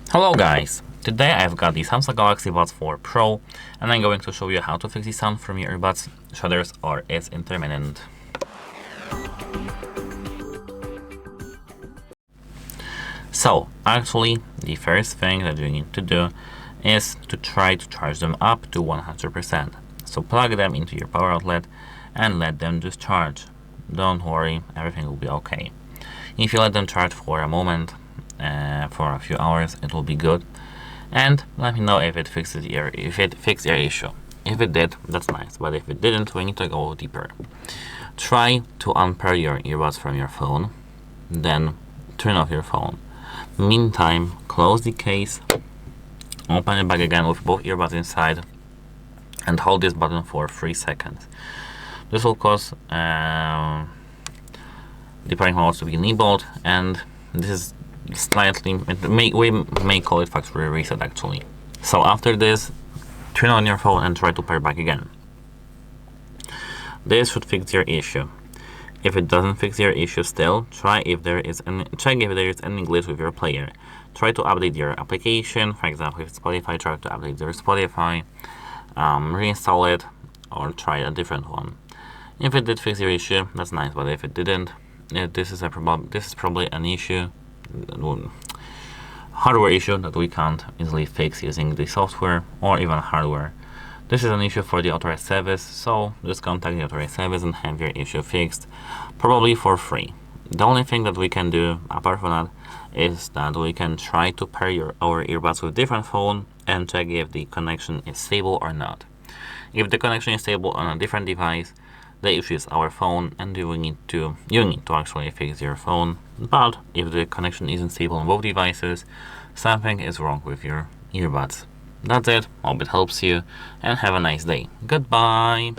Hello guys! Today I've got the Samsung Galaxy Buds4 Pro and I'm going to show you how to fix the sound from your earbuds, shudders or is intermittent. So actually the first thing that you need to do is to try to charge them up to 100%. So plug them into your power outlet and let them just charge. Don't worry, everything will be okay. If you let them charge for a moment, for a few hours, it will be good. And let me know if it fixed your issue. If it did, that's nice, but if it didn't, we need to go deeper. Try to unpair your earbuds from your phone, then turn off your phone. Meantime, close the case, open it back again with both earbuds inside, and hold this button for 3 seconds. This will cause the pairing mode to be enabled, and this is slightly, we may call it factory reset actually. So after this, turn on your phone and try to pair back again. This should fix your issue. If it doesn't fix your issue still, check if there is any glitch with your player. Try to update your application. For example, if Spotify, try to update your Spotify, reinstall it, or try a different one. If it did fix your issue, that's nice, but if it didn't, this is probably an issue, hardware issue that we can't easily fix using the software or even hardware. This is an issue for the authorized service, so just contact the authorized service and have your issue fixed, probably for free. The only thing that we can do apart from that is that we can try to pair our earbuds with different phone and check if the connection is stable or not. If the connection is stable on a different device, the issue is our phone, and you need to actually fix your phone. But if the connection isn't stable on both devices, something is wrong with your earbuds. That's it. Hope it helps you, and have a nice day. Goodbye.